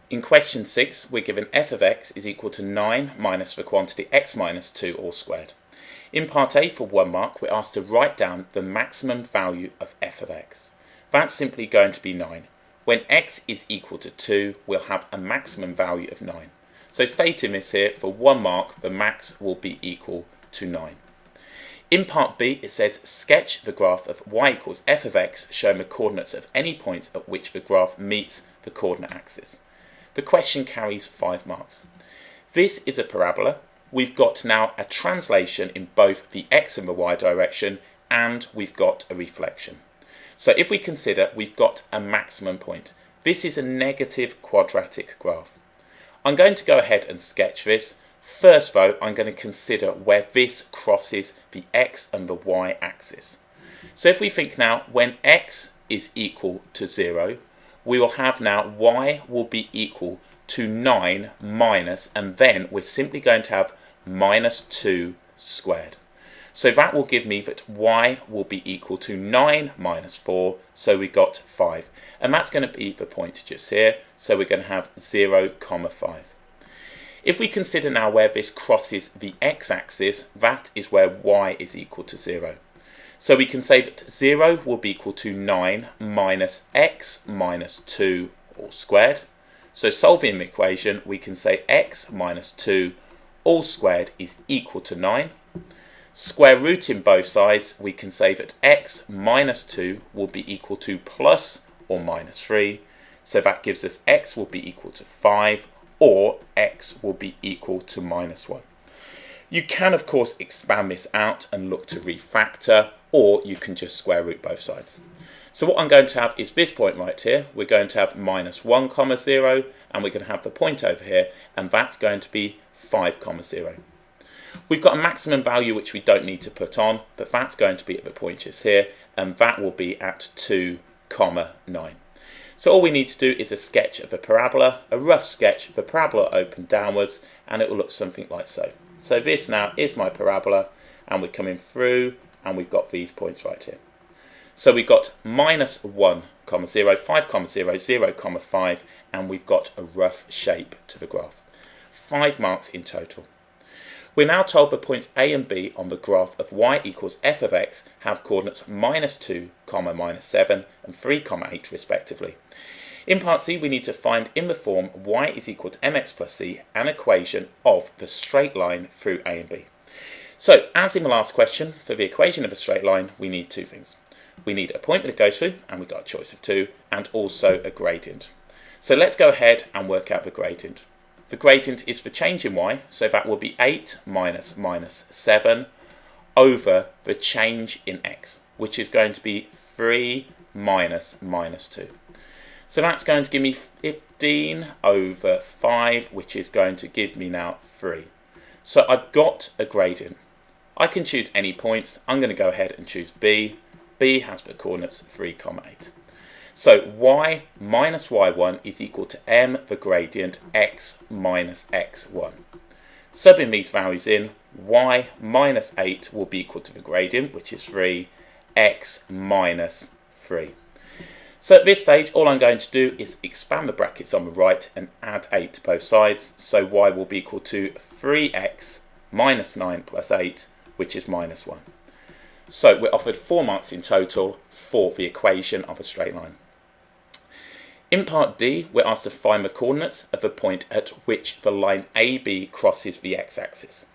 In question 6, we're given f of x is equal to 9 minus the quantity x minus 2 all squared. In part A, for 1 mark, we're asked to write down the maximum value of f of x. That's simply going to be 9. When x is equal to 2, we'll have a maximum value of 9. So stating this here, for 1 mark, the max will be equal to 9. In part B, it says sketch the graph of y equals f of x, showing the coordinates of any point at which the graph meets the coordinate axis. The question carries 5 marks. This is a parabola. We've got now a translation in both the x and the y direction, and we've got a reflection. So if we consider we've got a maximum point, this is a negative quadratic graph. I'm going to go ahead and sketch this. First though, I'm going to consider where this crosses the x and the y axis. So if we think now, when x is equal to 0, we will have now y will be equal to 9 minus, and then we're simply going to have minus 2 squared. So that will give me that y will be equal to 9 minus 4, so we got 5. And that's going to be the point just here, so we're going to have 0, 5. If we consider now where this crosses the x-axis, that is where y is equal to 0. So we can say that 0 will be equal to 9 minus x minus 2 all squared. So solving the equation, we can say x minus 2 all squared is equal to 9. Square rooting both sides, we can say that x minus 2 will be equal to plus or minus 3. So that gives us x will be equal to 5, or x will be equal to minus 1. You can of course expand this out and look to refactor, or you can just square root both sides. So what I'm going to have is this point right here. We're going to have minus 1, 0, and we're going to have the point over here, and that's going to be 5, 0. We've got a maximum value which we don't need to put on, but that's going to be at the point just here, and that will be at 2, 9. So all we need to do is a sketch of a parabola, a rough sketch of a parabola open downwards, and it will look something like so. So this now is my parabola, and we're coming through, and we've got these points right here. So we've got minus 1, 0, 5, 0, 0, 5, and we've got a rough shape to the graph. 5 marks in total. We're now told the points A and B on the graph of y equals f of x have coordinates minus 2, minus 7, and 3, 8 respectively. In part C, we need to find in the form y is equal to mx plus c an equation of the straight line through A and B. So, as in the last question, for the equation of a straight line, we need 2 things. We need a point that it goes through, and we've got a choice of 2, and also a gradient. So let's go ahead and work out the gradient. The gradient is the change in y, so that will be 8 minus 7 over the change in x, which is going to be 3 minus 2. So that's going to give me 15 over 5, which is going to give me now 3. So I've got a gradient. I can choose any points. I'm going to go ahead and choose B. B has the coordinates 3, 8. So y minus y1 is equal to m, the gradient, x minus x1. Subbing these values in, y minus 8 will be equal to the gradient, which is 3, x minus 3. So at this stage, all I'm going to do is expand the brackets on the right and add 8 to both sides. So y will be equal to 3x minus 9 plus 8, which is minus 1. So we're offered 4 marks in total for the equation of a straight line. In part D, we're asked to find the coordinates of the point at which the line AB crosses the x-axis.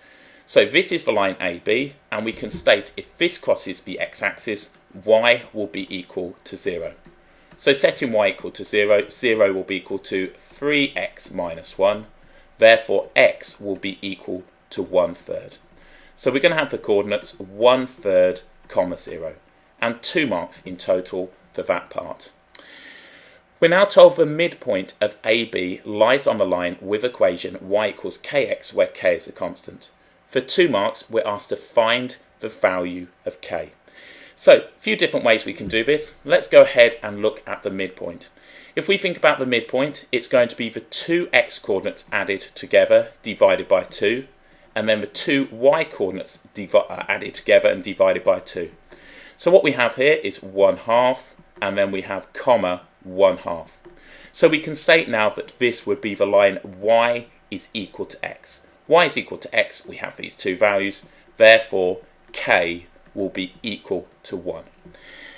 So this is the line AB, and we can state if this crosses the x-axis, y will be equal to 0. So setting y equal to 0, 0 will be equal to 3x minus 1. Therefore, x will be equal to 1/3. So we're going to have the coordinates 1/3, 0, and 2 marks in total for that part. We're now told the midpoint of AB lies on the line with equation y equals kx, where k is a constant. For 2 marks, we're asked to find the value of k. So, a few different ways we can do this. Let's go ahead and look at the midpoint. If we think about the midpoint, it's going to be the 2 x coordinates added together, divided by 2, and then the 2 y coordinates added together and divided by 2. So what we have here is 1/2, and then we have comma 1/2. So we can say now that this would be the line y is equal to x. Y is equal to x, we have these two values, therefore k will be equal to 1.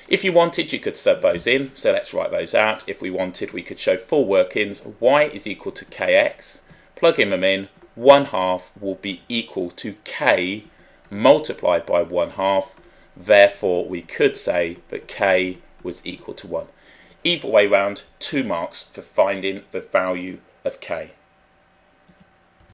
If you wanted, you could sub those in, so let's write those out. If we wanted, we could show full workings. Y is equal to kx, plugging them in, 1/2 will be equal to k multiplied by 1/2. Therefore, we could say that k was equal to 1. Either way round, 2 marks for finding the value of k.